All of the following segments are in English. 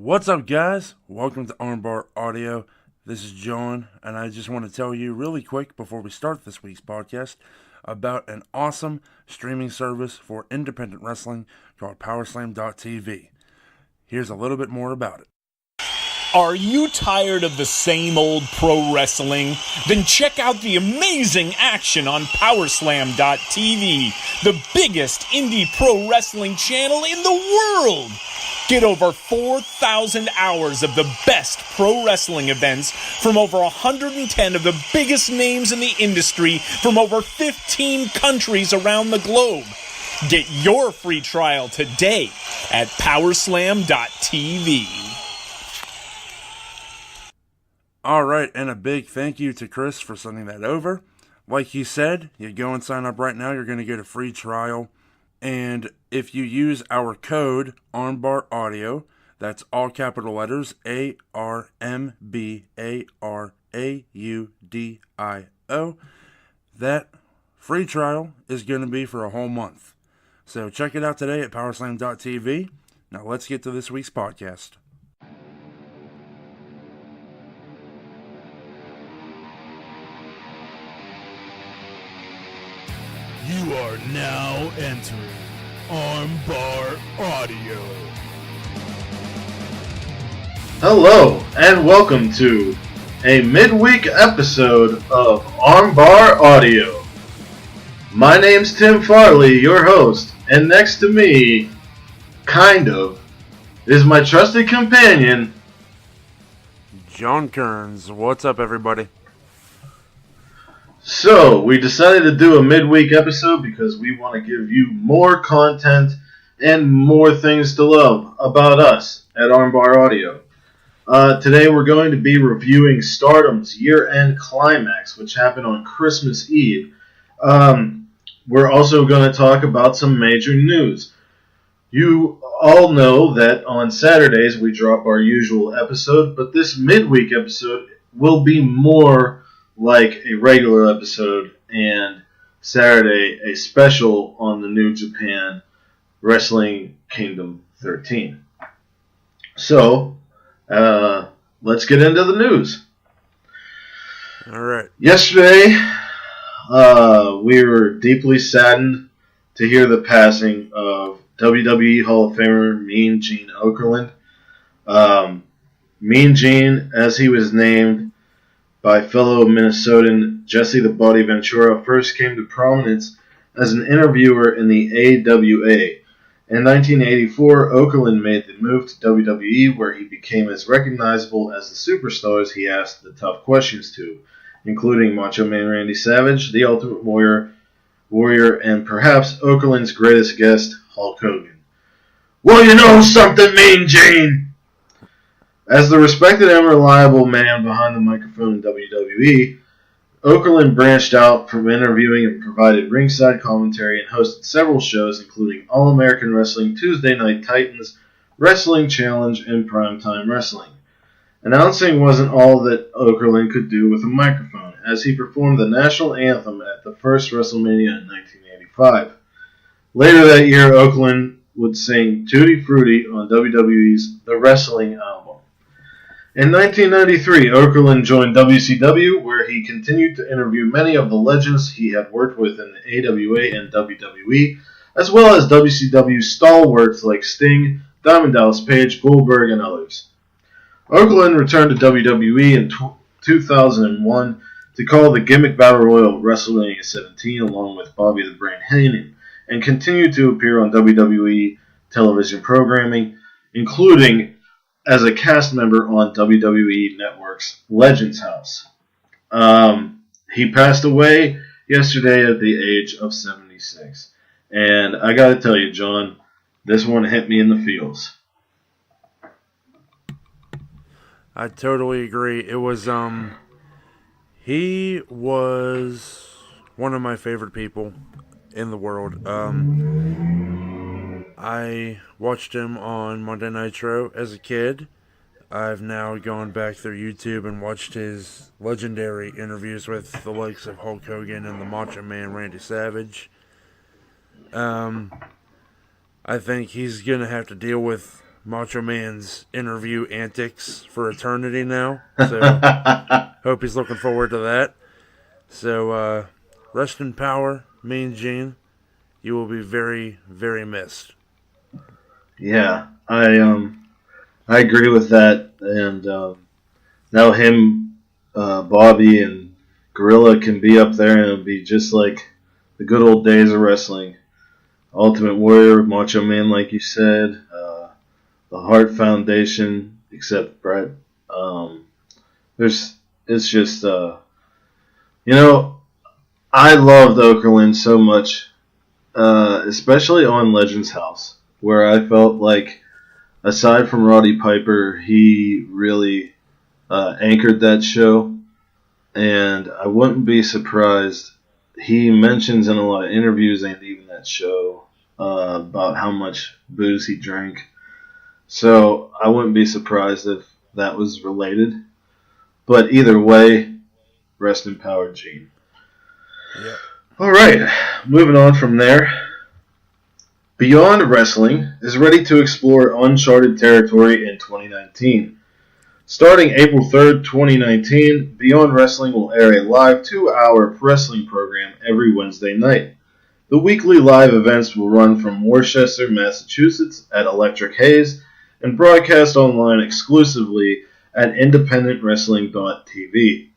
What's up, guys? Welcome to Armbar Audio. This is John, and I just want to tell you really quick before we start this week's podcast about an awesome streaming service for independent wrestling called PowerSlam.tv. Here's a little bit more about it. Are you tired of the same old pro wrestling? Then check out the amazing action on PowerSlam.tv, the biggest indie pro wrestling channel in the world. Get over 4,000 hours of the best pro wrestling events from over 110 of the biggest names in the industry from over 15 countries around the globe. Get your free trial today at PowerSlam.tv. Alright, and a big thank you to Chris for sending that over. Like he said, you go and sign up right now, you're going to get a free trial. And if you use our code ARMBARAUDIO, that's all capital letters, ARMBARAUDIO, that free trial is going to be for a whole month. So check it out today at PowerSlam.tv. Now let's get to this week's podcast. You are now entering Armbar Audio. Hello, and welcome to a midweek episode of Armbar Audio. My name's Tim Farley, your host, and next to me, is my trusted companion, John Kearns. What's up, everybody? So, we decided to do a midweek episode because we want to give you more content and more things to love about us at Armbar Audio. Today we're going to be reviewing Stardom's year-end Climax, which happened on Christmas Eve. We're also going to talk about some major news. You all know that on Saturdays we drop our usual episode, but this midweek episode will be more like a regular episode, and Saturday a special on the New Japan Wrestling Kingdom 13. So, let's get into the news. All right. Yesterday, we were deeply saddened to hear the passing of WWE Hall of Famer Mean Gene Okerlund. Mean Gene, as he was named by fellow Minnesotan Jesse the Body Ventura, first came to prominence as an interviewer in the AWA. In 1984, Okerlund made the move to WWE, where he became as recognizable as the superstars he asked the tough questions to, including Macho Man Randy Savage, The Ultimate Warrior, and perhaps Okerlund's greatest guest, Hulk Hogan. Well, you know something, Mean Gene? As the respected and reliable man behind the microphone in WWE, Okerlund branched out from interviewing and provided ringside commentary and hosted several shows, including All-American Wrestling, Tuesday Night Titans, Wrestling Challenge, and Primetime Wrestling. Announcing wasn't all that Okerlund could do with a microphone, as he performed the national anthem at the first WrestleMania in 1985. Later that year, Okerlund would sing Tutti Frutti on WWE's The Wrestling album. In 1993, Okerlund joined WCW, where he continued to interview many of the legends he had worked with in the AWA and WWE, as well as WCW stalwarts like Sting, Diamond Dallas Page, Goldberg, and others. Okerlund returned to WWE in 2001 to call the Gimmick Battle Royal WrestleMania 17 along with Bobby the Brain Heenan, and continued to appear on WWE television programming, including as a cast member on WWE Network's Legends House. He passed away yesterday at the age of 76. And I gotta tell you, John, this one hit me in the feels. I totally agree. It was, he was one of my favorite people in the world. I watched him on Monday Nitro as a kid. I've now gone back through YouTube and watched his legendary interviews with the likes of Hulk Hogan and the Macho Man Randy Savage. I think he's going to have to deal with Macho Man's interview antics for eternity now. So hope he's looking forward to that. So rest in power, Mean Gene. You will be very, very missed. Yeah, I agree with that, and now him, Bobby, and Gorilla can be up there, and it'll be just like the good old days of wrestling. Ultimate Warrior, Macho Man, like you said, the Hart Foundation, except Brett. It's just, I loved Okerlund so much, especially on Legends House, where I felt like, aside from Roddy Piper, he really anchored that show, and I wouldn't be surprised. He mentions in a lot of interviews and even that show about how much booze he drank. So I wouldn't be surprised if that was related. But either way, rest in power, Gene. Yep. All right, moving on from there. Beyond Wrestling is ready to explore uncharted territory in 2019. Starting April 3rd, 2019, Beyond Wrestling will air a live 2-hour wrestling program every Wednesday night. The weekly live events will run from Worcester, Massachusetts at Electric Haze and broadcast online exclusively at independentwrestling.tv.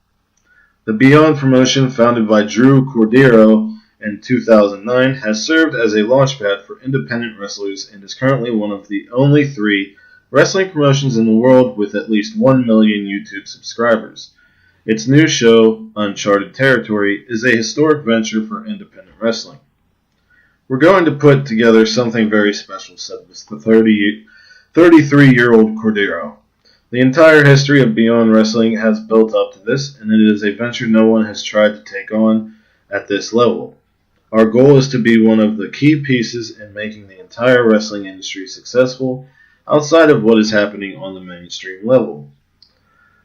The Beyond promotion, founded by Drew Cordero in 2009, has served as a launchpad for independent wrestlers and is currently one of the only 3 wrestling promotions in the world with at least 1 million YouTube subscribers. Its new show, Uncharted Territory, is a historic venture for independent wrestling. We're going to put together something very special, said the 33-year-old Cordero. The entire history of Beyond Wrestling has built up to this, and it is a venture no one has tried to take on at this level. Our goal is to be one of the key pieces in making the entire wrestling industry successful outside of what is happening on the mainstream level.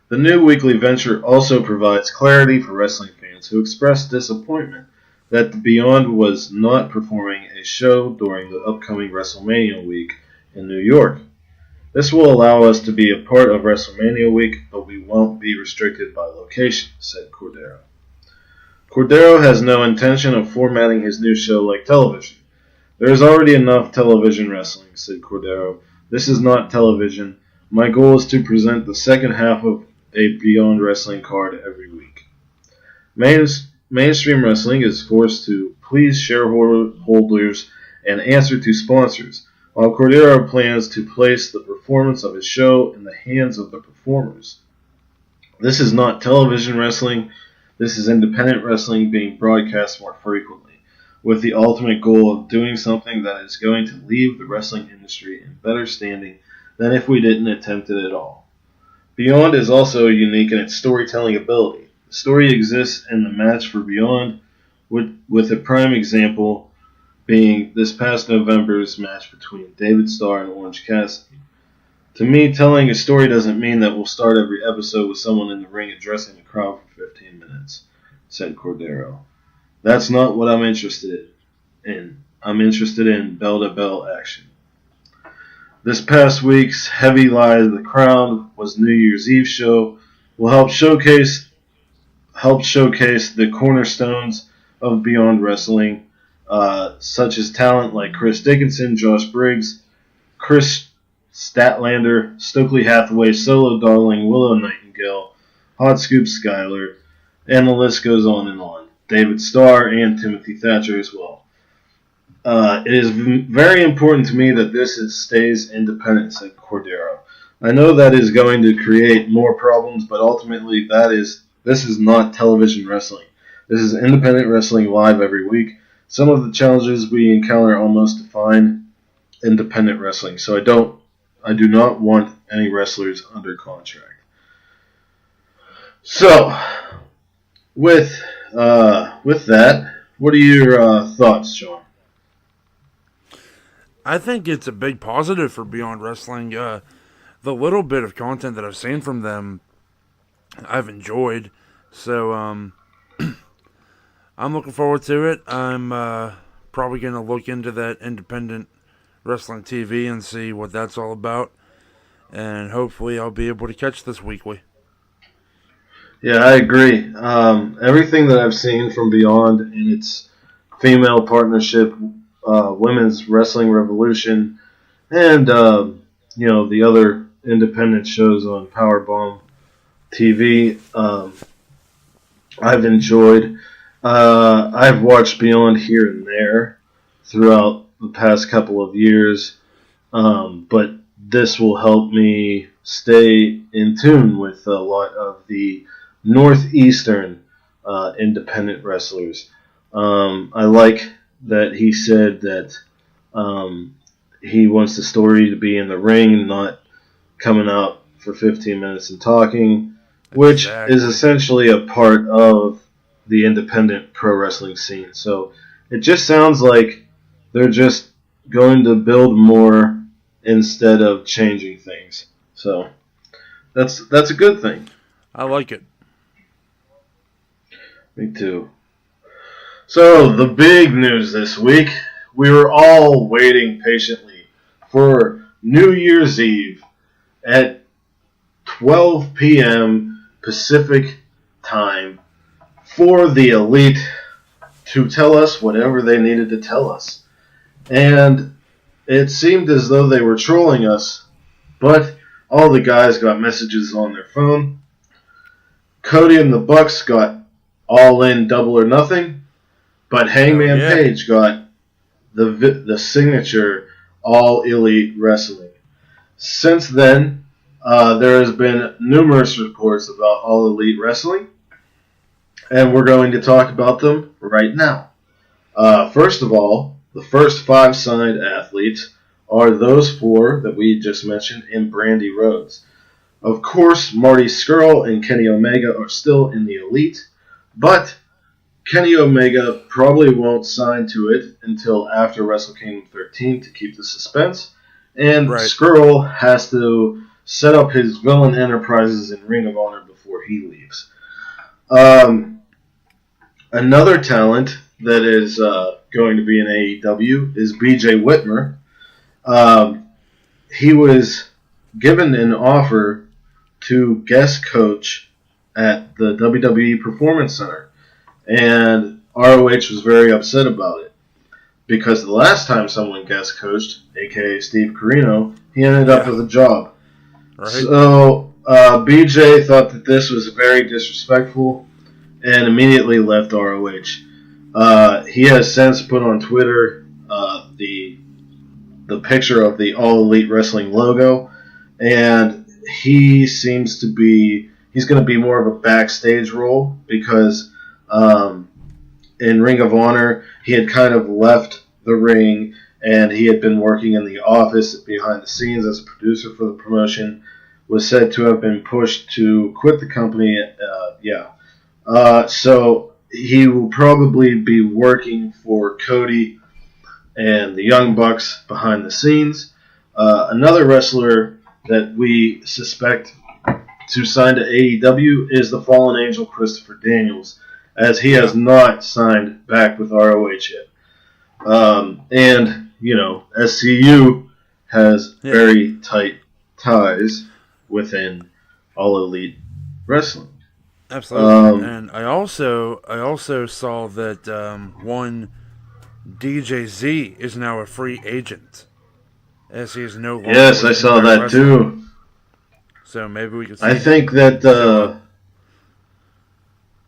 The new weekly venture also provides clarity for wrestling fans who expressed disappointment that the Beyond was not performing a show during the upcoming WrestleMania week in New York. This will allow us to be a part of WrestleMania week, but we won't be restricted by location, said Cordero. Cordero has no intention of formatting his new show like television. There is already enough television wrestling, said Cordero. This is not television. My goal is to present the second half of a Beyond Wrestling card every week. Mainstream wrestling is forced to please shareholders and answer to sponsors, while Cordero plans to place the performance of his show in the hands of the performers. This is not television wrestling. This is independent wrestling being broadcast more frequently, with the ultimate goal of doing something that is going to leave the wrestling industry in better standing than if we didn't attempt it at all. Beyond is also unique in its storytelling ability. The story exists in the match for Beyond, with a prime example being this past November's match between David Starr and Orange Cassidy. To me, telling a story doesn't mean that we'll start every episode with someone in the ring addressing the crowd for 15 minutes, said Cordero. That's not what I'm interested in. I'm interested in bell-to-bell action. This past week's Heavy Lies the Crown was New Year's Eve show will help showcase the cornerstones of Beyond Wrestling, such as talent like Chris Dickinson, Josh Briggs, Chris Statlander, Stokely Hathaway, Solo Darling, Willow Nightingale, Hot Scoop Skyler, and the list goes on and on. David Starr and Timothy Thatcher as well. It is very important to me that this stays independent, said Cordero. I know that is going to create more problems, but ultimately this is not television wrestling. This is independent wrestling live every week. Some of the challenges we encounter almost define independent wrestling, so I do not want any wrestlers under contract. So, with that, what are your thoughts, Sean? I think it's a big positive for Beyond Wrestling. The little bit of content that I've seen from them, I've enjoyed. So, I'm looking forward to it. I'm probably going to look into that independent wrestling TV and see what that's all about. and hopefully I'll be able to catch this weekly. Yeah, I agree. Everything that I've seen from Beyond in its female partnership, Women's Wrestling Revolution, and the other independent shows on Powerbomb TV, I've enjoyed. I've watched Beyond here and there throughout the past couple of years, but this will help me stay in tune with a lot of the Northeastern independent wrestlers. I like that he said that he wants the story to be in the ring, not coming out for 15 minutes and talking, which is essentially a part of the independent pro wrestling scene. So it just sounds like they're just going to build more instead of changing things. So that's a good thing. I like it. Me too. So the big news this week, we were all waiting patiently for New Year's Eve at 12 p.m. Pacific time for the Elite to tell us whatever they needed to tell us. And it seemed as though they were trolling us, but all the guys got messages on their phone. Cody and the Bucks got All In Double or Nothing, but Hangman Page got the signature All Elite Wrestling. Since then, there has been numerous reports about All Elite Wrestling, and we're going to talk about them right now. First of all, the first 5 signed athletes are those 4 that we just mentioned in Brandy Rhodes. Of course, Marty Scurll and Kenny Omega are still in the Elite, but Kenny Omega probably won't sign to it until after Wrestle Kingdom 13 to keep the suspense, and Scurll has to set up his villain enterprises in Ring of Honor before he leaves. Another talent that is going to be in AEW is BJ Whitmer. He was given an offer to guest coach at the WWE Performance Center, and ROH was very upset about it because the last time someone guest coached, aka Steve Corino, he ended up with a job. Right. So BJ thought that this was very disrespectful and immediately left ROH. He has since put on Twitter the picture of the All Elite Wrestling logo, and he seems to be he's going to be more of a backstage role because in Ring of Honor he had kind of left the ring and he had been working in the office behind the scenes as a producer for the promotion. Was said to have been pushed to quit the company. So he will probably be working for Cody and the Young Bucks behind the scenes. Another wrestler that we suspect to sign to AEW is the Fallen Angel Christopher Daniels, as he has not signed back with ROH yet. And, SCU has very tight ties within All Elite Wrestling. Absolutely. And I also saw that one DJ Z is now a free agent, as he is no longer. Yes, I saw that wrestling. Too. So maybe we could. I think that.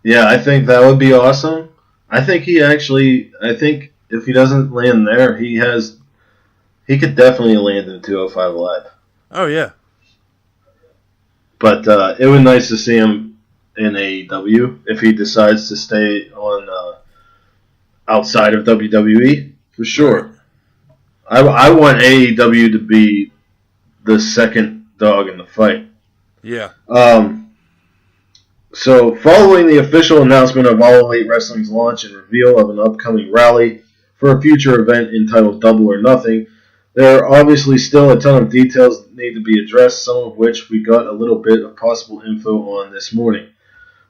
I think that would be awesome. I think if he doesn't land there, he could definitely land in 205 Live. Oh yeah. But it would be nice to see him in AEW if he decides to stay on outside of WWE, for sure. I want AEW to be the second dog in the fight. Yeah. So, following the official announcement of All Elite Wrestling's launch and reveal of an upcoming rally for a future event entitled Double or Nothing, there are obviously still a ton of details that need to be addressed, some of which we got a little bit of possible info on this morning.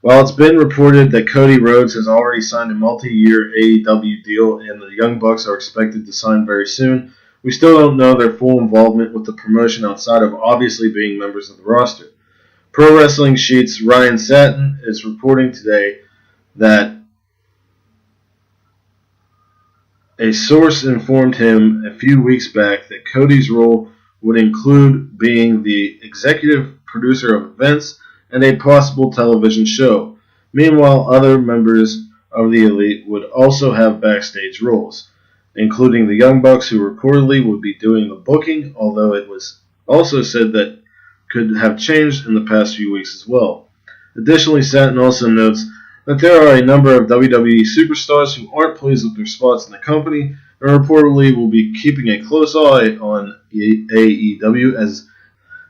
While it's been reported that Cody Rhodes has already signed a multi-year AEW deal and the Young Bucks are expected to sign very soon, We still don't know their full involvement with the promotion outside of obviously being members of the roster. Pro Wrestling Sheet's Ryan Satin is reporting today that a source informed him a few weeks back that Cody's role would include being the executive producer of events and a possible television show. Meanwhile, other members of the Elite would also have backstage roles, including the Young Bucks, who reportedly would be doing the booking, although it was also said that could have changed in the past few weeks as well. Additionally, Satin also notes that there are a number of WWE superstars who aren't pleased with their spots in the company and reportedly will be keeping a close eye on AEW,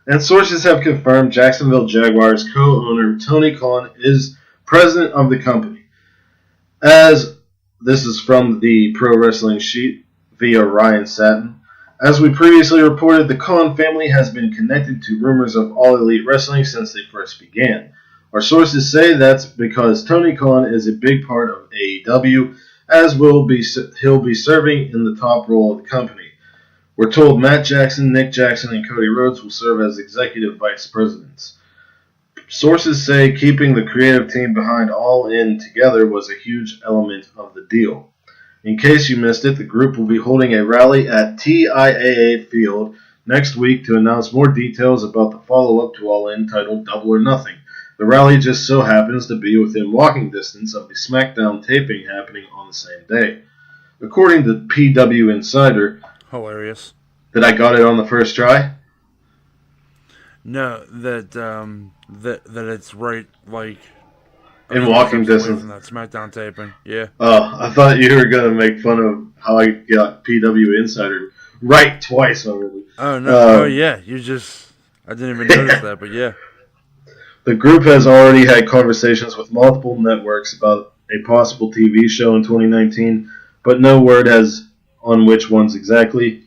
and sources have confirmed Jacksonville Jaguars co-owner Tony Khan is president of the company. As this is from the Pro Wrestling Sheet via Ryan Satin. As we previously reported, the Khan family has been connected to rumors of All Elite Wrestling since they first began. Our sources say that's because Tony Khan is a big part of AEW, as he'll be serving in the top role of the company. We're told Matt Jackson, Nick Jackson, and Cody Rhodes will serve as executive vice presidents. Sources say keeping the creative team behind All In together was a huge element of the deal. In case you missed it, the group will be holding a rally at TIAA Field next week to announce more details about the follow-up to All In titled Double or Nothing. The rally just so happens to be within walking distance of the SmackDown taping happening on the same day. According to PW Insider, hilarious, that I got it on the first try? No, that it's right, like, in walking distance from that SmackDown taping. Yeah. Oh, I thought you were gonna make fun of how I got PW Insider right twice already. Oh no! Oh yeah, I didn't even notice that, but yeah. The group has already had conversations with multiple networks about a possible TV show in 2019, but no word has on which ones exactly.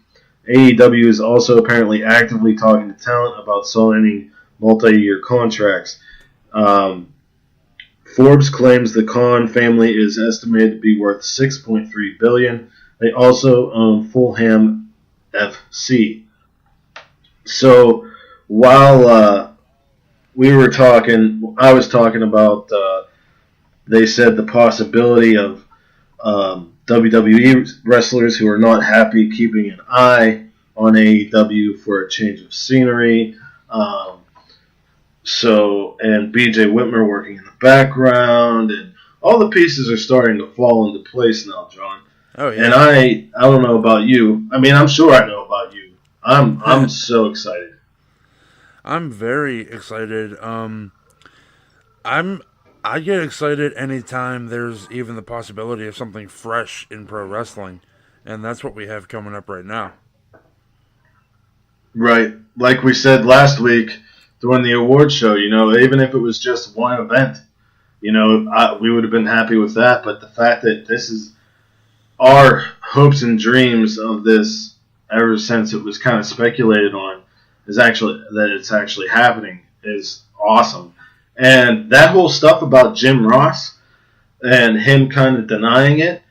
AEW is also apparently actively talking to talent about signing multi-year contracts. Forbes claims the Khan family is estimated to be worth $6.3 billion. They also own Fulham FC. So while I was talking about, they said the possibility of WWE wrestlers who are not happy keeping an eye on AEW for a change of scenery. And BJ Whitmer working in the background, and all the pieces are starting to fall into place now, John. Oh yeah. And I don't know about you. I mean, I'm sure I know about you. I'm so excited. I'm very excited. I get excited anytime there's even the possibility of something fresh in pro wrestling, and that's what we have coming up right now. Right. Like we said last week during the award show, even if it was just one event, we would have been happy with that. But the fact that this is our hopes and dreams of this ever since it was kind of speculated on is it's actually happening is awesome. And that whole stuff about Jim Ross and him kind of denying it,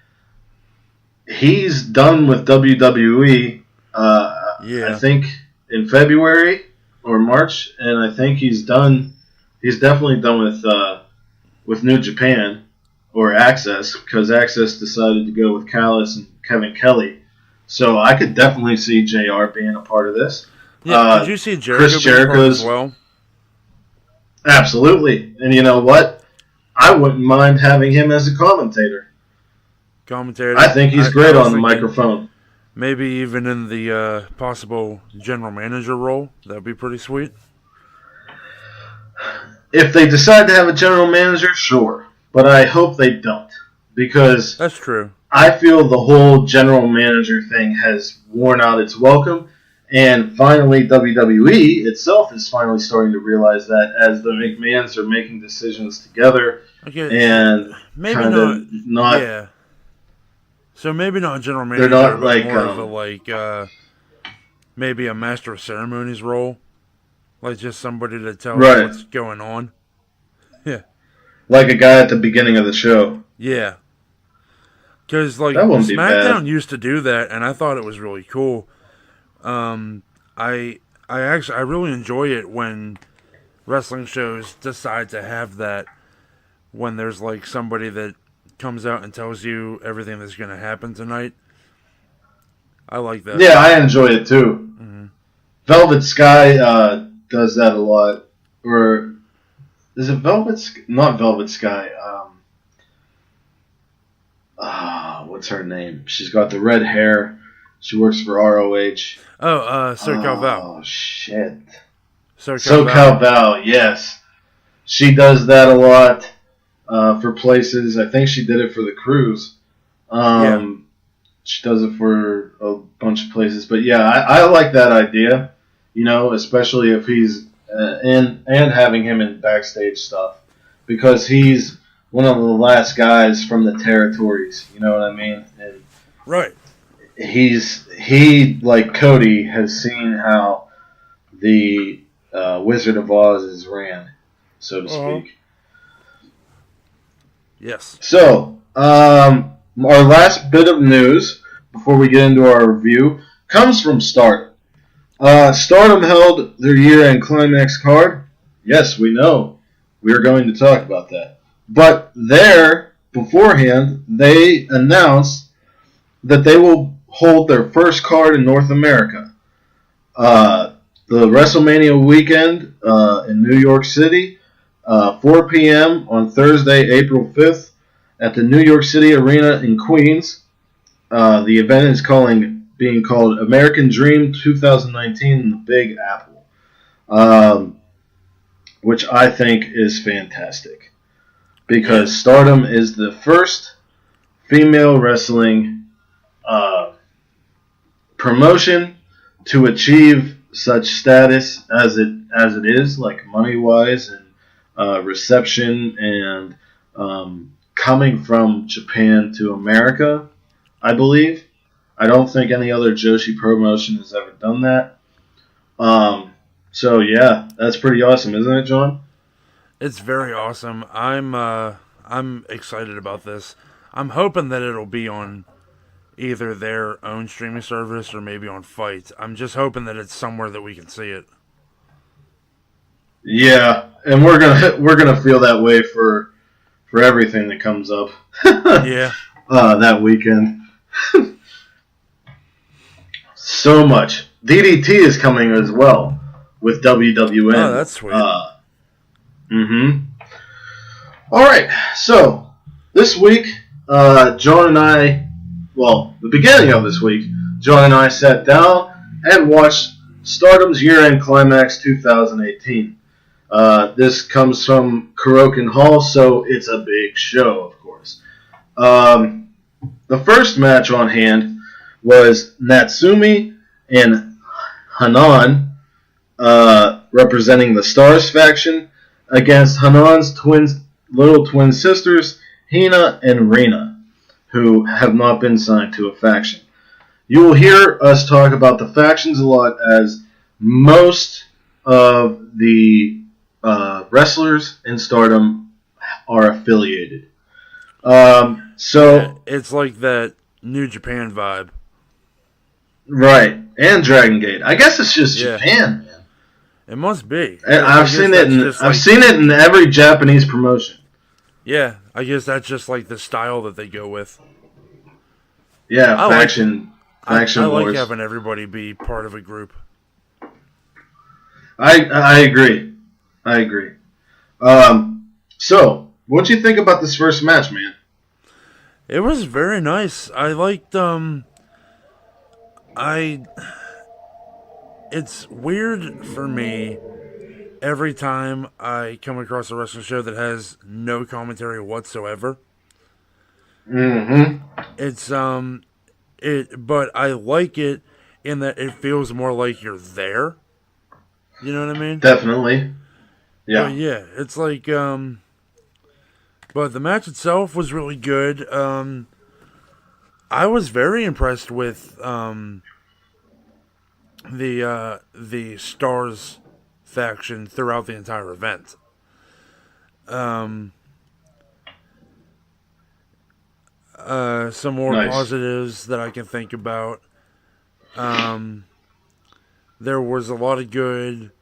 he's done with WWE, I think in February or March, and I think he's definitely done with New Japan or Access, because Access decided to go with Callis and Kevin Kelly. So I could definitely see JR being a part of this. Yeah, did you see Jericho Chris Jericho's as well? Absolutely. And you know what? I wouldn't mind having him as a commentator. I think he's great on the microphone. Maybe even in the possible general manager role. That would be pretty sweet. If they decide to have a general manager, sure. But I hope they don't. Because that's true. I feel the whole general manager thing has worn out its welcome. And finally, WWE itself is finally starting to realize that as the McMahons are making decisions together. Okay, and maybe not. Yeah. So maybe not a general manager, not but more of a maybe a master of ceremonies role, like just somebody to tell us what's going on. Yeah. Like a guy at the beginning of the show. Yeah. Because SmackDown used to do that, and I thought it was really cool. I really enjoy it when wrestling shows decide to have that, when there's like somebody that comes out and tells you everything that's going to happen tonight. I like that. Yeah, I enjoy it too. Mm-hmm. Velvet Sky does that a lot. Or is it Not Velvet Sky. What's her name? She's got the red hair. She works for ROH. Oh, SoCal Val. Oh, shit. SoCal Val, yes. She does that a lot for places. I think she did it for the cruise. Yeah. She does it for a bunch of places. But yeah, I like that idea. You know, especially if he's and having him in backstage stuff, because he's one of the last guys from the territories. You know what I mean? And Right. he like Cody has seen how the Wizard of Oz is ran, so to speak. Yes. So, our last bit of news before we get into our review comes from Stardom. Stardom held their year-end Climax card. Yes, we know. We are going to talk about that. But there, beforehand, they announced that they will hold their first card in North America. The WrestleMania weekend in New York City, 4 p.m. on Thursday, April 5th, at the New York City Arena in Queens. The event is being called American Dream 2019 in the Big Apple, which I think is fantastic, because Stardom is the first female wrestling promotion to achieve such status as it is, like money wise and reception and coming from Japan to America. I believe. I don't think any other Joshi promotion has ever done that. So yeah, that's pretty awesome, isn't it, John? It's very awesome. I'm excited about this. I'm hoping that it'll be on either their own streaming service or maybe on Fight. I'm just hoping that it's somewhere that we can see it. Yeah, and we're gonna feel that way for everything that comes up. Yeah. That weekend. So much. DDT is coming as well with WWN. Oh, that's sweet. All right, so this week, John and I, the beginning of this week, John and I sat down and watched Stardom's year-end Climax 2018. This comes from Kurokan Hall, so it's a big show, of course. The first match on hand was Natsumi and Hanan, representing the Stars faction, against Hanan's little twin sisters, Hina and Rina, who have not been signed to a faction. You will hear us talk about the factions a lot, as most of the wrestlers in Stardom are affiliated. So it's like that New Japan vibe. Right, and Dragon Gate. I guess it's just Japan, man. It must be. I've seen it in every Japanese promotion. Yeah, I guess that's just like the style that they go with. Yeah, faction wars. I wars. like having everybody be part of a group. I agree. So, what'd you think about this first match, man? It was very nice. I liked it's weird for me every time I come across a wrestling show that has no commentary whatsoever. It's but I like it in that it feels more like you're there. You know what I mean? Definitely. Yeah. But yeah, it's like but the match itself was really good. I was very impressed with the Stars faction throughout the entire event. Some more Nice. positives that I can think about. There was a lot of good,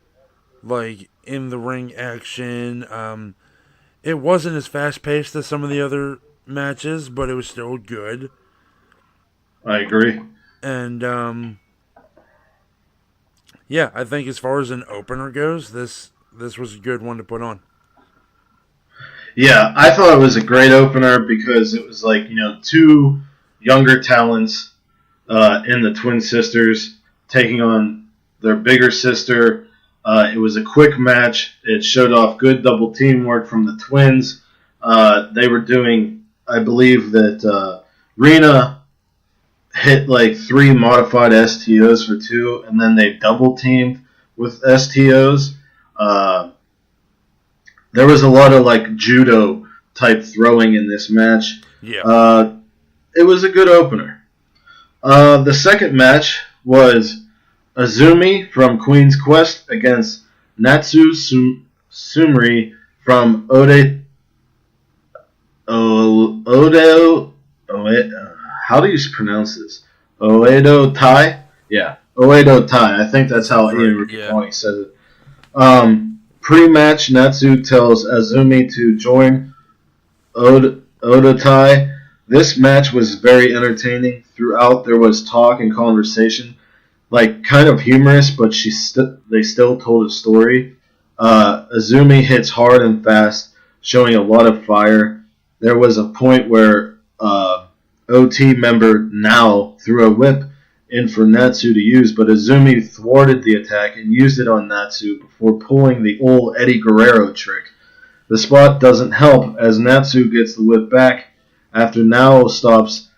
like, in the ring action. It wasn't as fast paced as some of the other matches, but it was still good. I agree. And yeah, I think as far as an opener goes, this was a good one to put on. Yeah, I thought it was a great opener because it was like, two younger talents in the Twin Sisters taking on their bigger sister. It was a quick match. It showed off good double teamwork from the twins. They were doing, I believe that Rena hit like 3 modified STOs for 2, and then they double teamed with STOs. There was a lot of like judo type throwing in this match. Yeah. It was a good opener. The second match was Azumi from Queen's Quest against Natsu Sumri from how do you pronounce this? Oedo Tai? Yeah, Oedo Tai. I think that's how Ian Riccaboni says it. Pre-match, Natsu tells Azumi to join Oedo Tai. This match was very entertaining. Throughout, there was talk and conversation, like kind of humorous, but they still told a story. Azumi hits hard and fast, showing a lot of fire. There was a point where OT member Now threw a whip in for Natsu to use, but Azumi thwarted the attack and used it on Natsu before pulling the old Eddie Guerrero trick. The spot doesn't help as Natsu gets the whip back after Now stops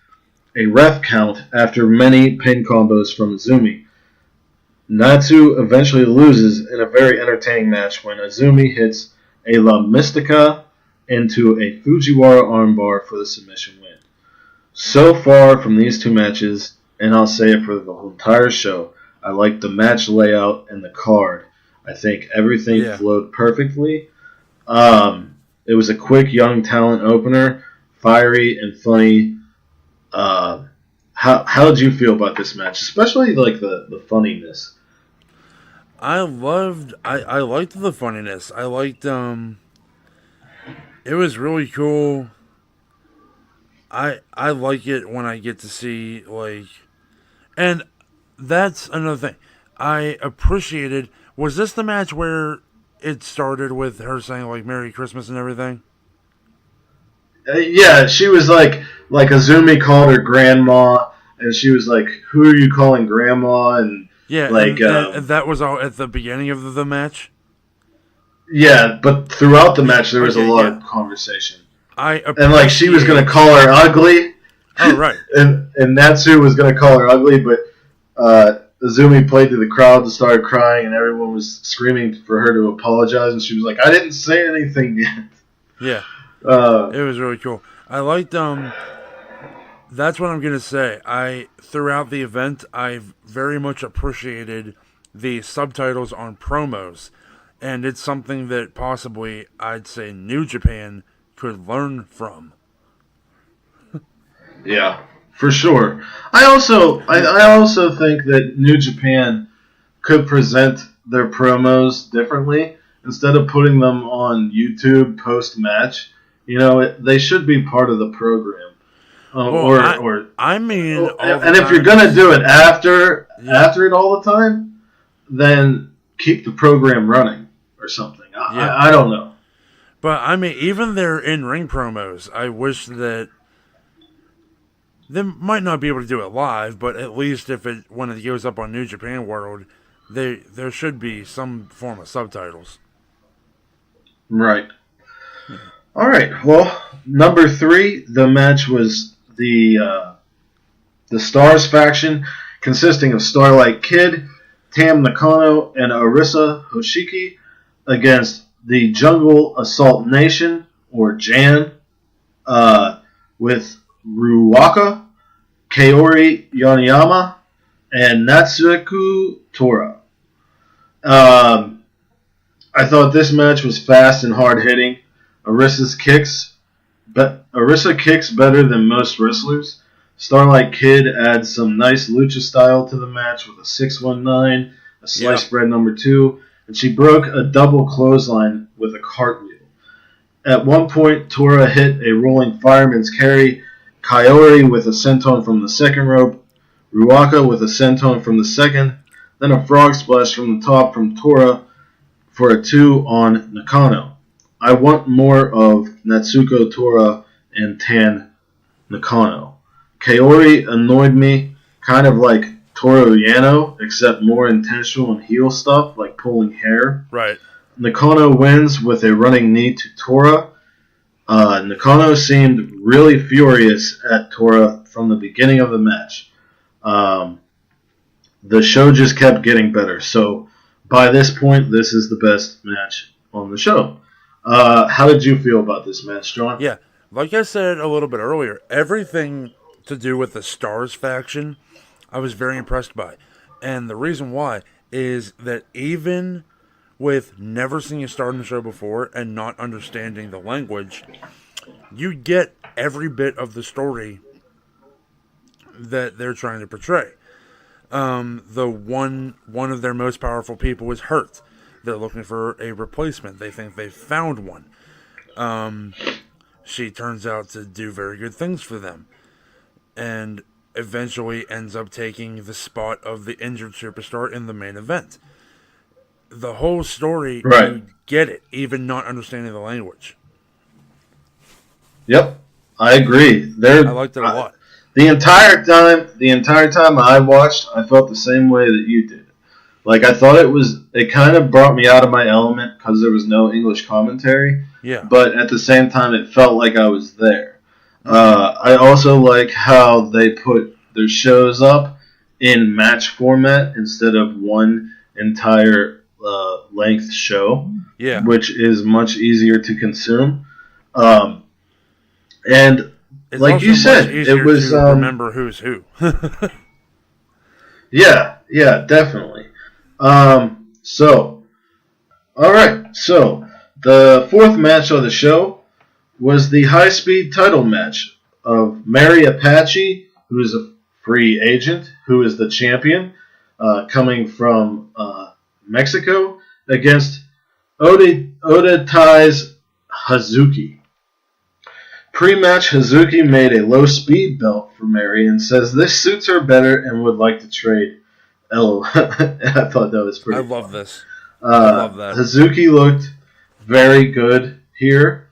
a ref count after many pin combos from Azumi. Natsu eventually loses in a very entertaining match when Azumi hits a La Mystica into a Fujiwara armbar for the submission win. So far from these two matches, and I'll say it for the whole entire show, I like the match layout and the card. I think everything flowed perfectly. It was a quick young talent opener, fiery and funny. How did you feel about this match, especially like the funniness? I liked the funniness. I liked it was really cool. I like it when I get to see like, and that's another thing I appreciated. Was this the match where it started with her saying like Merry Christmas and everything? Yeah, she was like Azumi called her grandma, and she was like, "Who are you calling grandma?" And yeah, like and that was all at the beginning of the match. Yeah, but throughout the match there was a lot of conversation. And like she was gonna call her ugly. Oh right. and Natsu was gonna call her ugly, but Azumi played to the crowd and started crying, and everyone was screaming for her to apologize, and she was like, "I didn't say anything yet." Yeah. It was really cool. I liked that's what I'm gonna say. Throughout the event I very much appreciated the subtitles on promos, and it's something that possibly I'd say New Japan could learn from. Yeah, for sure. I also think that New Japan could present their promos differently instead of putting them on YouTube post match. They should be part of the program. And if you're gonna do it after it all the time, then keep the program running or something. I don't know. But I mean, even their in-ring promos, I wish that they might not be able to do it live, but at least when it goes up on New Japan World, there should be some form of subtitles. Right. All right. Well, number 3, the match was the Stars faction, consisting of Starlight Kid, Tam Nakano, and Arisa Hoshiki, against the Jungle Assault Nation, or Jan, with Ruaka, Kaori Yoneyama, and Natsuku Tora. I thought this match was fast and hard-hitting. Arisa kicks better than most wrestlers. Starlight Kid adds some nice lucha style to the match with a 619, a sliced bread number 2, and she broke a double clothesline with a cartwheel. At one point, Tora hit a rolling fireman's carry, Kaori with a senton from the second rope, Ruaka with a senton from the second, then a frog splash from the top from Tora for a 2 on Nakano. I want more of Natsuko Tora and Tan Nakano. Kaori annoyed me, kind of like Toru Yano, except more intentional and heel stuff, like pulling hair. Right. Nakano wins with a running knee to Tora. Nakano seemed really furious at Tora from the beginning of the match. The show just kept getting better. So by this point, this is the best match on the show. How did you feel about this match, John? Yeah, like I said a little bit earlier, everything to do with the Stars faction, I was very impressed by. And the reason why is that even with never seeing a Stardom show before and not understanding the language, you get every bit of the story that they're trying to portray. The one of their most powerful people is hurt. They're looking for a replacement. They think they've found one. She turns out to do very good things for them. And eventually ends up taking the spot of the injured superstar in the main event. The whole story, right. You get it, even not understanding the language. Yep, I agree. I liked it a lot. The entire time I watched, I felt the same way that you did. Like, I thought it kind of brought me out of my element because there was no English commentary. Yeah. But at the same time, it felt like I was there. I also like how they put their shows up in match format instead of one entire length show, which is much easier to consume. And it's like you said, it was to remember who's who. yeah, definitely. So, all right. So the fourth match of the show was the high-speed title match of Mary Apache, who is a free agent, who is the champion, coming from Mexico, against Odatai's Hazuki. Pre-match, Hazuki made a low-speed belt for Mary and says this suits her better and would like to trade. I thought that was pretty I love this. I love that. Hazuki looked very good here.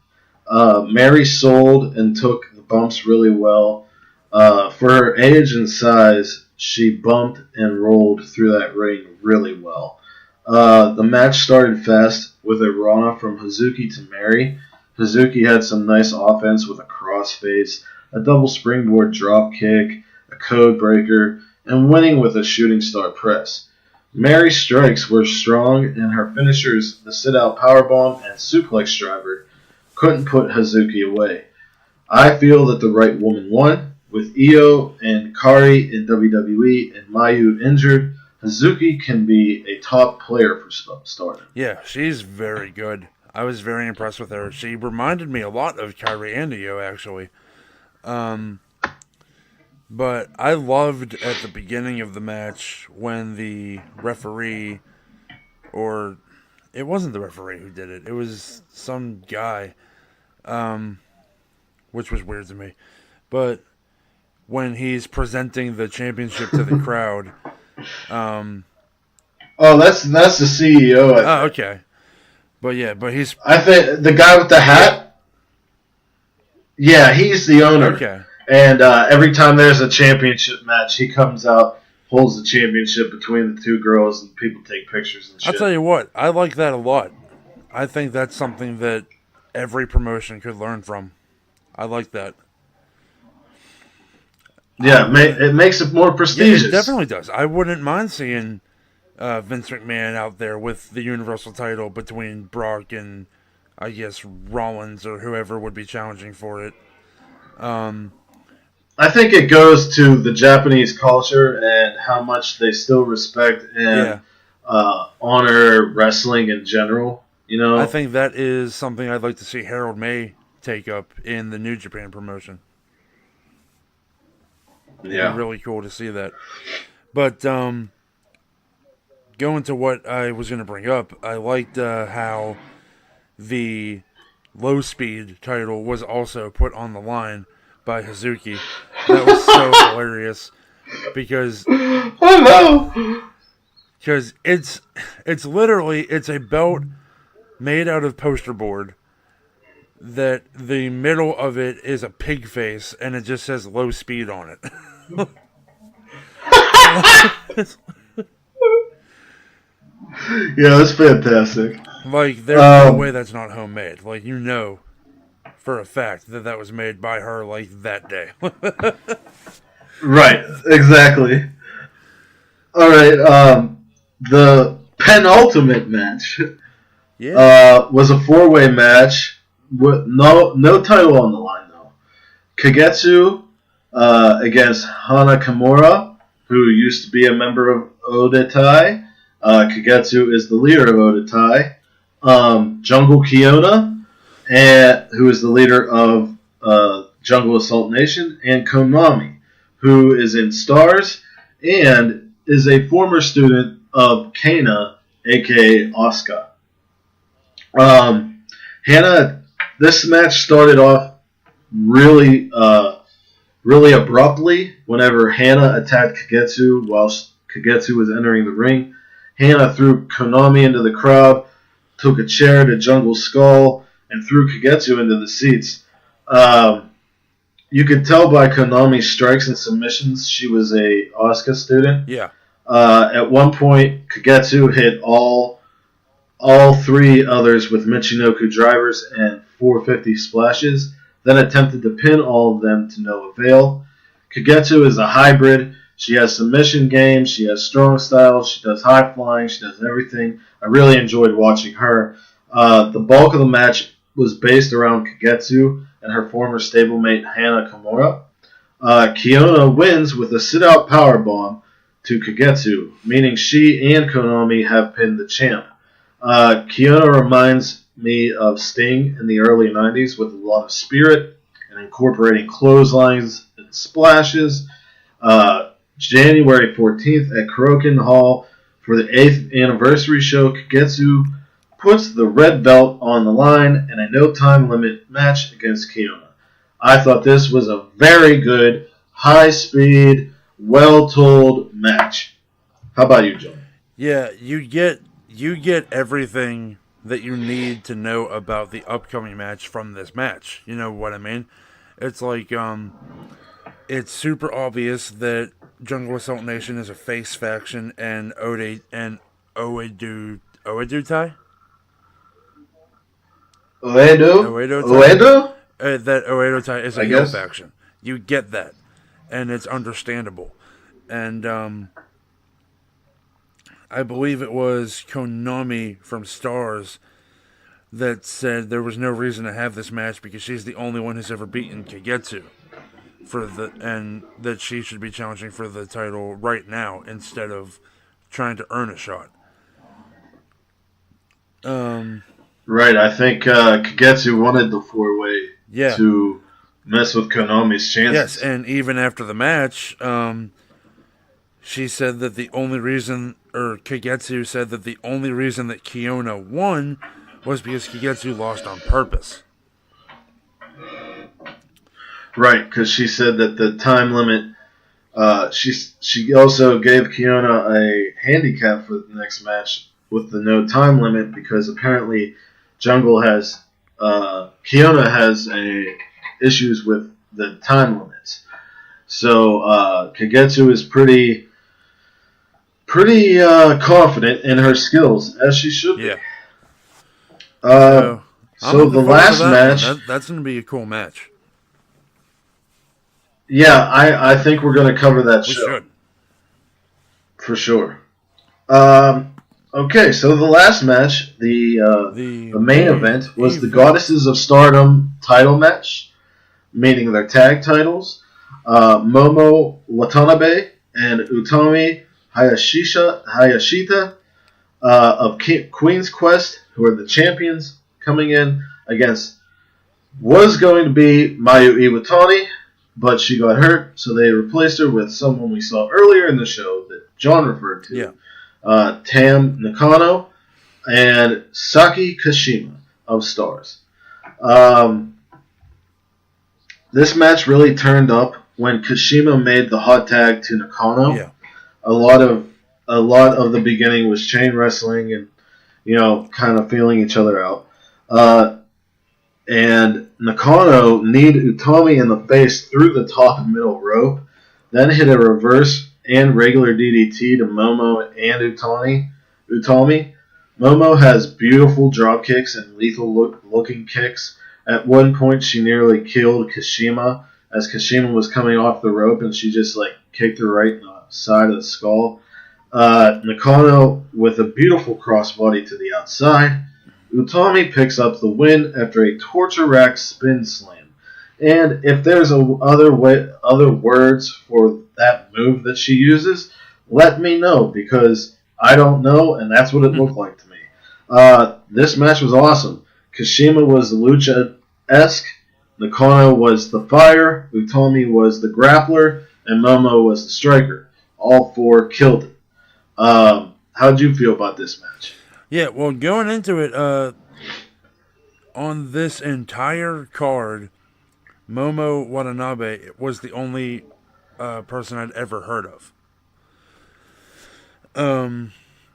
Mary sold and took the bumps really well. For her age and size, she bumped and rolled through that ring really well. The match started fast with a Rana from Hazuki to Mary. Hazuki had some nice offense with a crossface, a double springboard drop kick, a code breaker, and winning with a shooting star press. Mary's strikes were strong, and her finishers, the sit-out powerbomb and suplex driver, couldn't put Hazuki away. I feel that the right woman won. With Io and Kari in WWE and Mayu injured, Hazuki can be a top player for Stardom. Yeah, she's very good. I was very impressed with her. She reminded me a lot of Kari and Io, actually. But I loved at the beginning of the match when the referee, or it wasn't the referee who did it, it was some guy, which was weird to me. But when he's presenting the championship to the crowd. That's the CEO. Oh, okay. But he's. I think the guy with the hat. Yeah, he's the owner. Okay. And every time there's a championship match, he comes out, holds the championship between the two girls, and people take pictures and shit. I'll tell you what, I like that a lot. I think that's something that every promotion could learn from. I like that. Yeah, it makes it more prestigious. Yeah, it definitely does. I wouldn't mind seeing Vince McMahon out there with the Universal title between Brock and, I guess, Rollins or whoever would be challenging for it. I think it goes to the Japanese culture and how much they still respect and honor wrestling in general. You know, I think that is something I'd like to see Harold May take up in the New Japan promotion. Yeah, it'd be really cool to see that. But going to what I was going to bring up, I liked how the low speed title was also put on the line by Hazuki. That was so hilarious because Oh no! it's literally it's a belt made out of poster board that the middle of it is a pig face and it just says low speed on it. Yeah, that's fantastic. Like, there's no way that's not homemade. Like, you know for a fact that that was made by her, like, that day. Right, exactly. Alright, the penultimate match was a 4-way match with no title on the line, though. Kagetsu against Hana Kimura, who used to be a member of Odetai. Kagetsu is the leader of Odetai. Jungle Kiona, who is the leader of Jungle Assault Nation, and Konami, who is in Stars and is a former student of Kana, aka Asuka. Hannah, this match started off really abruptly whenever Hannah attacked Kagetsu while Kagetsu was entering the ring. Hannah threw Konami into the crowd, took a chair to Jungle's skull, and threw Kagetsu into the seats. You could tell by Konami's strikes and submissions she was a Asuka student. Yeah. At one point, Kagetsu hit all three others with Michinoku drivers and 450 splashes, then attempted to pin all of them to no avail. Kagetsu is a hybrid. She has submission game, she has strong style, she does high flying, she does everything. I really enjoyed watching her. The bulk of the match was based around Kagetsu and her former stablemate Hana Kimura. Kiona wins with a sit-out powerbomb to Kagetsu, meaning she and Konami have pinned the champ. Kiona reminds me of Sting in the early 90s with a lot of spirit and incorporating clotheslines and splashes. January 14th at Kuroken Hall for the 8th anniversary show, Kagetsu puts the red belt on the line in a no-time limit match against Kiona. I thought this was a very good, high-speed, well-told match. How about you, John? Yeah, you get everything that you need to know about the upcoming match from this match. You know what I mean? It's like, it's super obvious that Jungle Assault Nation is a face faction and Oedo Tai? Oedo? That Oedo Tai is a heel faction. You get that. And it's understandable. And, I believe it was Konami from Stars that said there was no reason to have this match because she's the only one who's ever beaten Kagetsu and that she should be challenging for the title right now instead of trying to earn a shot. Right, I think Kagetsu wanted the 4-way to mess with Konami's chances. Yes, and even after the match, she said that Kagetsu said that the only reason that Kiona won was because Kagetsu lost on purpose. Right, because she said that the time limit. She also gave Kiona a handicap for the next match with the no time limit because apparently Kiona has issues with the time limits. So Kagetsu is pretty confident in her skills, as she should be. Yeah. So the last match. That's going to be a cool match. Yeah, I think we're going to cover that show. We should. For sure. Okay, so the last match, the main event, was the Goddesses of Stardom title match, meaning their tag titles. Momo Watanabe and Utami Hayashita of Queen's Quest, who are the champions, coming in against was going to be Mayu Iwatani, but she got hurt, so they replaced her with someone we saw earlier in the show that John referred to. Yeah. Tam Nakano, and Saki Kashima of Stars. Um, this match really turned up when Kashima made the hot tag to Nakano. Yeah. A lot of the beginning was chain wrestling and kind of feeling each other out. And Nakano kneed Utami in the face through the top middle rope, then hit a reverse and regular DDT to Momo and Utami. Momo has beautiful drop kicks and lethal looking kicks. At one point, she nearly killed Kashima as Kashima was coming off the rope, and she just kicked her right in the side of the skull. Nakano with a beautiful crossbody to the outside. Utami picks up the win after a torture rack spin slam. And if there's other words for that move that she uses, let me know, because I don't know, and that's what it looked like to me. This match was awesome. Kashima was the Lucha-esque, Nakano was the Fire, Utami was the Grappler, and Momo was the Striker. All four killed it. How'd you feel about this match? Yeah, well, going into it, on this entire card, Momo Watanabe was the only person I'd ever heard of.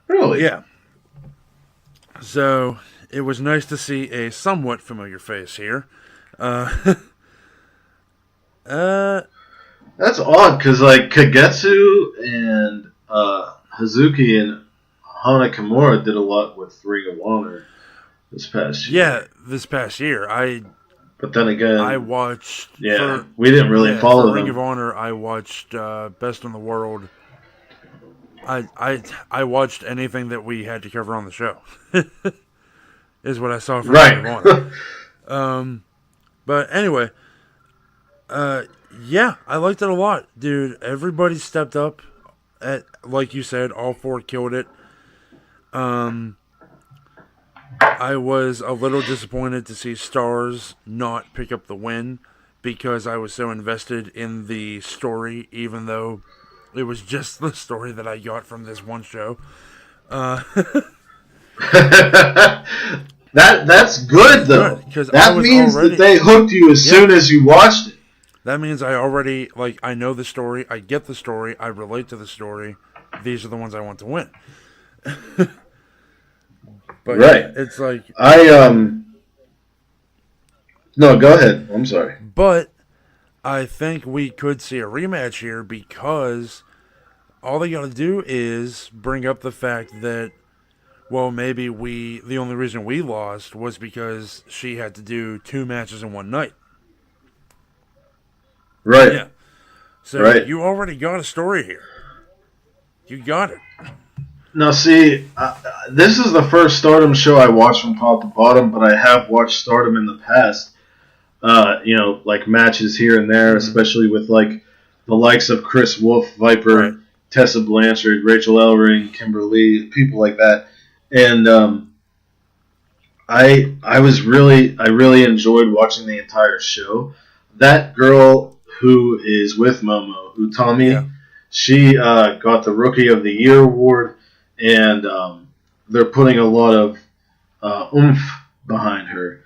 Really? Yeah. So, it was nice to see a somewhat familiar face here. That's odd, because Kagetsu and Hazuki and Hana Kimura did a lot with Ring of Honor this past year. Yeah, this past year. But then again, I watched... we didn't really follow Ring them. of Honor, I watched Best in the World. I watched anything that we had to cover on the show. Is what I saw from Ring of Honor. But anyway, yeah, I liked it a lot, dude. Everybody stepped up. Like you said, all four killed it. I was a little disappointed to see Stars not pick up the win because I was so invested in the story, even though it was just the story that I got from this one show. That's good, though. Good, that means that they hooked you as soon as you watched it. That means I already, I know the story, I get the story, I relate to the story. These are the ones I want to win. But right. Yeah, it's like... No, go ahead. I'm sorry. But I think we could see a rematch here because all they got to do is bring up the fact that, well, maybe the only reason we lost was because she had to do 2 matches in one night. Right. Yeah. So you already got a story here. You got it. Now, see, this is the first Stardom show I watched from top to bottom, but I have watched Stardom in the past. Matches here and there, especially with the likes of Chris Wolf, Viper, Tessa Blanchard, Rachel Ellering, Kimberly, people like that. And I really enjoyed watching the entire show. That girl who is with Momo, Utami, she got the Rookie of the Year award, and they're putting a lot of oomph behind her.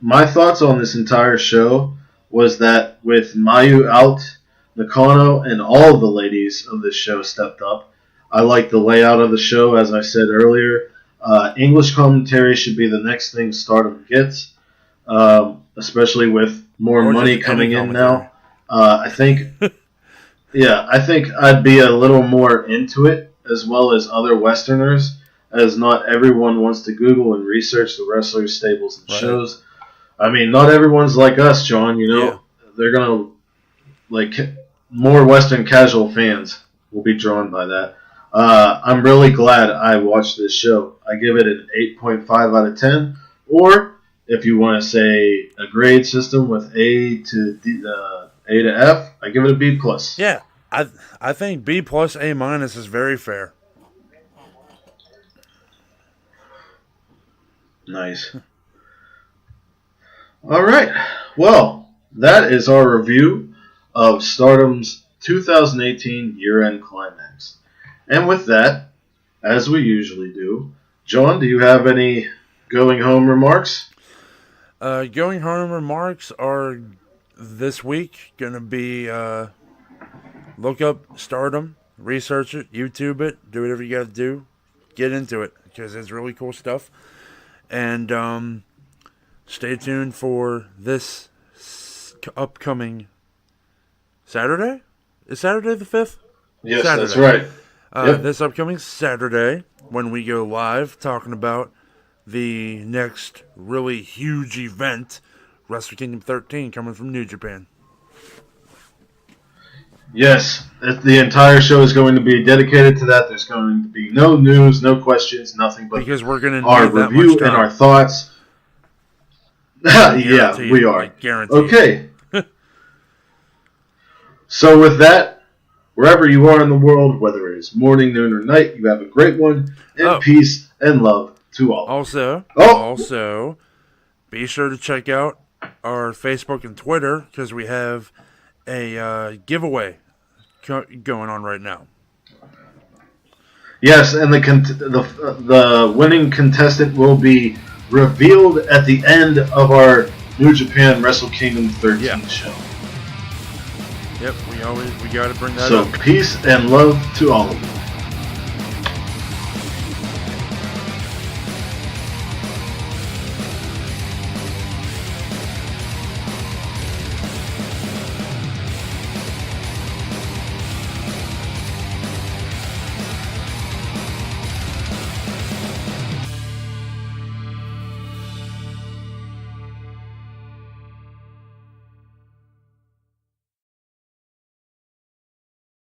My thoughts on this entire show was that with Mayu out, Nakano and all of the ladies of this show stepped up. I like the layout of the show, as I said earlier. English commentary should be the next thing Stardom gets, especially with more money coming in now. I think I'd be a little more into it, as well as other Westerners, as not everyone wants to Google and research the wrestlers, stables, and shows. I mean, not everyone's like us, John. They're gonna more Western casual fans will be drawn by that. I'm really glad I watched this show. I give it an 8.5 out of 10, or if you want to say a grade system with A to F, I give it a B plus. Yeah, I think B plus A minus is very fair. Nice. All right. Well, that is our review of Stardom's 2018 year-end climax. And with that, as we usually do, John, do you have any going home remarks? Going home remarks are this week going to be look up Stardom, research it, YouTube it, do whatever you got to do, get into it because it's really cool stuff. And stay tuned for this upcoming Saturday. Is Saturday the 5th? Yes, Saturday. that's right. Yep. This upcoming Saturday when we go live talking about the next really huge event, Wrestle Kingdom 13, coming from New Japan. Yes, the entire show is going to be dedicated to that. There's going to be no news, no questions, nothing but because we're going to our need that review much time. and our thoughts. Yeah, we are. Okay. So with that, wherever you are in the world, whether it is morning, noon, or night, you have a great one, and peace and love to all. Also, be sure to check out our Facebook and Twitter because we have a giveaway going on right now. Yes, and the winning contestant will be revealed at the end of our New Japan Wrestle Kingdom 13 show. Yep, we got to bring that up. up. So peace and love to all of you.